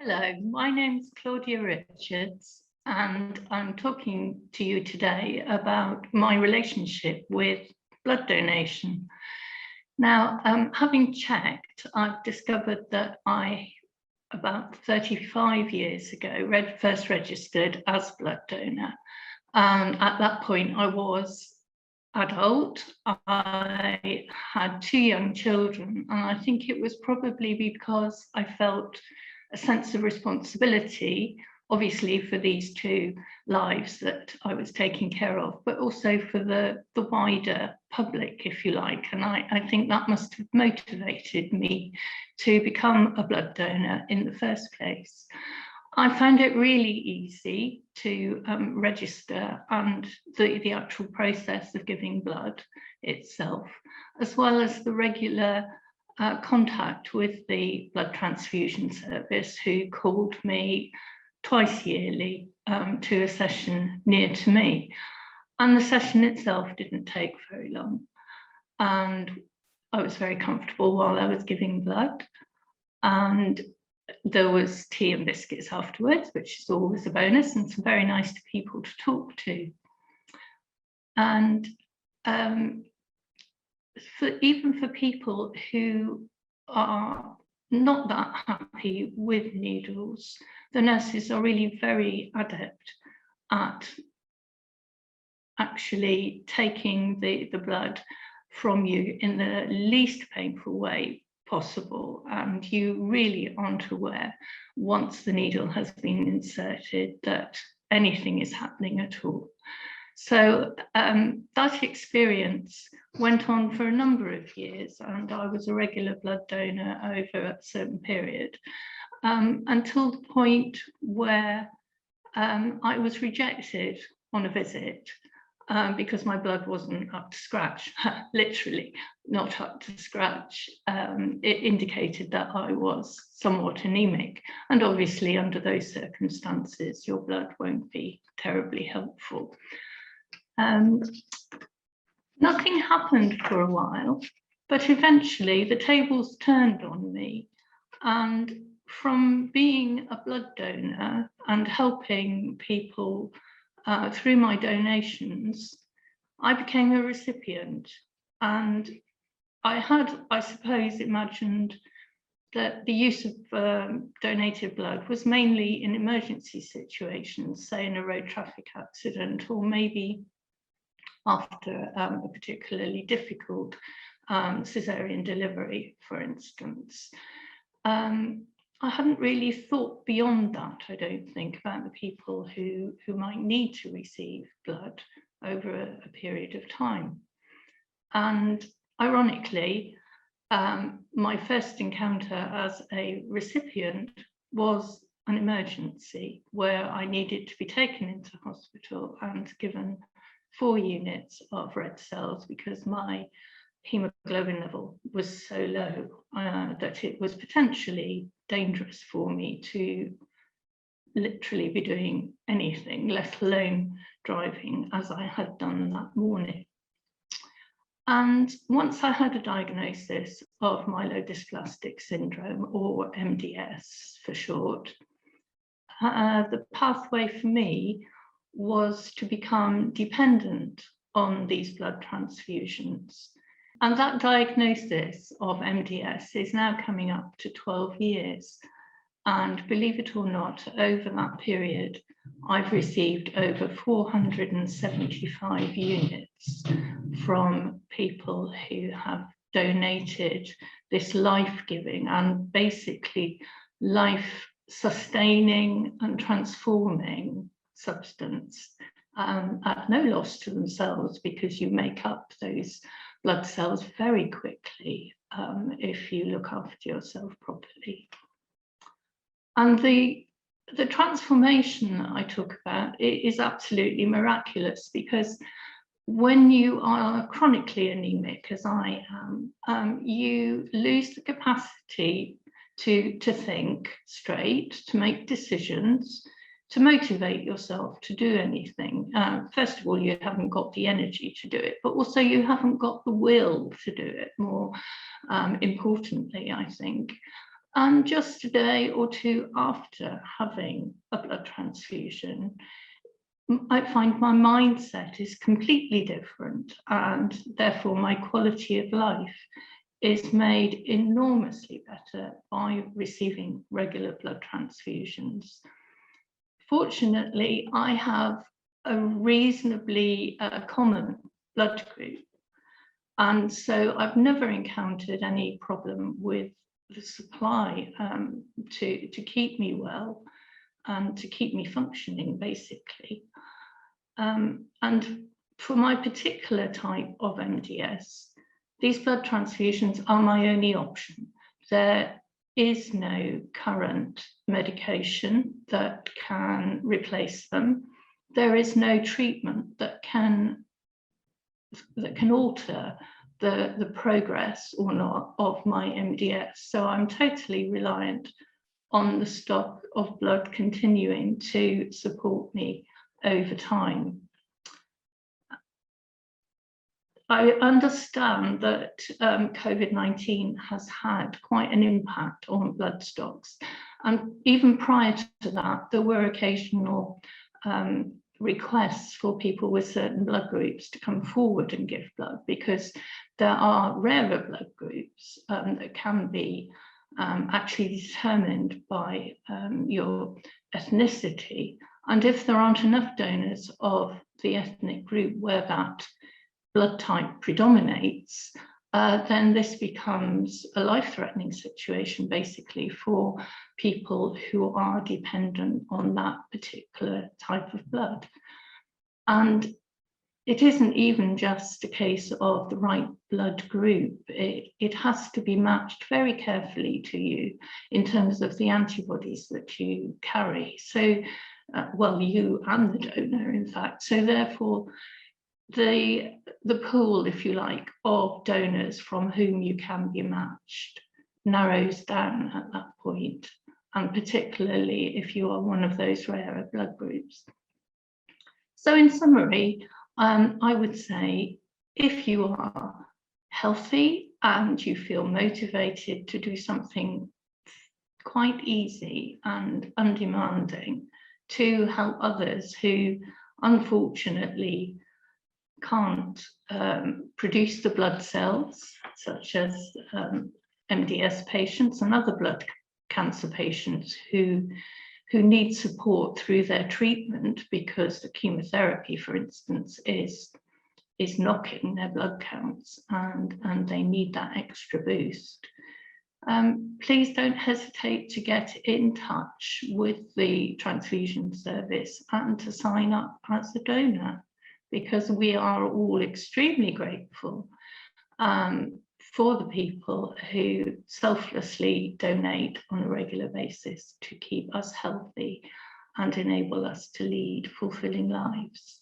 Hello, my name's Claudia Richards, and I'm talking to you today about my relationship with blood donation. Now, having checked, I've discovered that I, about 35 years ago, first registered as blood donor. And at that point, I was adult. I had 2 young children, and I think it was probably because I felt a sense of responsibility, obviously for these 2 lives that I was taking care of, but also for the wider public, if you like. And I think that must have motivated me to become a blood donor in the first place. I found it really easy to register, and the actual process of giving blood itself, as well as the regular contact with the blood transfusion service, who called me twice yearly to a session near to me. And the session itself didn't take very long. And I was very comfortable while I was giving blood. And there was tea and biscuits afterwards, which is always a bonus, and some very nice people to talk to. And even for people who are not that happy with needles, the nurses are really very adept at actually taking the blood from you in the least painful way possible, and you really aren't aware, once the needle has been inserted, that anything is happening at all. So that experience went on for a number of years, and I was a regular blood donor over a certain period, until the point where I was rejected on a visit because my blood wasn't up to scratch, literally not up to scratch. It indicated that I was somewhat anemic, and obviously under those circumstances your blood won't be terribly helpful. Nothing happened for a while, but eventually the tables turned on me, and from being a blood donor and helping people through my donations, I became a recipient. And I had, I suppose, imagined that the use of donated blood was mainly in emergency situations, say in a road traffic accident, or maybe after a particularly difficult cesarean delivery, for instance. I hadn't really thought beyond that, I don't think, about the people who might need to receive blood over a period of time. And ironically, my first encounter as a recipient was an emergency where I needed to be taken into hospital and given 4 units of red cells because my hemoglobin level was so low that it was potentially dangerous for me to literally be doing anything, let alone driving, as I had done that morning. And once I had a diagnosis of myelodysplastic syndrome, or MDS for short, the pathway for me was to become dependent on these blood transfusions. And that diagnosis of MDS is now coming up to 12 years. And believe it or not, over that period, I've received over 475 units from people who have donated this life-giving and basically life-sustaining and transforming substance at no loss to themselves, because you make up those blood cells very quickly if you look after yourself properly. And the transformation that I talk about is absolutely miraculous, because when you are chronically anemic, as I am, you lose the capacity to think straight, to make decisions, to motivate yourself to do anything. First of all, you haven't got the energy to do it, but also you haven't got the will to do it, more importantly, I think. And just a day or two after having a blood transfusion, I find my mindset is completely different, and therefore my quality of life is made enormously better by receiving regular blood transfusions. Fortunately, I have a reasonably common blood group, and so I've never encountered any problem with the supply to keep me well and to keep me functioning, basically. And for my particular type of MDS, these blood transfusions are my only option. There is no current medication that can replace them. There is no treatment that can alter the progress or not of my MDS. So I'm totally reliant on the stock of blood continuing to support me over time. I understand that COVID-19 has had quite an impact on blood stocks. And even prior to that, there were occasional requests for people with certain blood groups to come forward and give blood, because there are rarer blood groups that can be actually determined by your ethnicity. And if there aren't enough donors of the ethnic group where that blood type predominates, then this becomes a life-threatening situation, basically, for people who are dependent on that particular type of blood. And it isn't even just a case of the right blood group. It has to be matched very carefully to you in terms of the antibodies that you carry. So, well, you and the donor, in fact. So therefore, the pool, if you like, of donors from whom you can be matched narrows down at that point, and particularly if you are one of those rarer blood groups. So in summary, I would say if you are healthy and you feel motivated to do something quite easy and undemanding to help others who unfortunately can't produce the blood cells, such as MDS patients and other blood cancer patients who need support through their treatment because the chemotherapy, for instance, is knocking their blood counts, and they need that extra boost. Please don't hesitate to get in touch with the transfusion service and to sign up as a donor, because we are all extremely grateful for the people who selflessly donate on a regular basis to keep us healthy and enable us to lead fulfilling lives.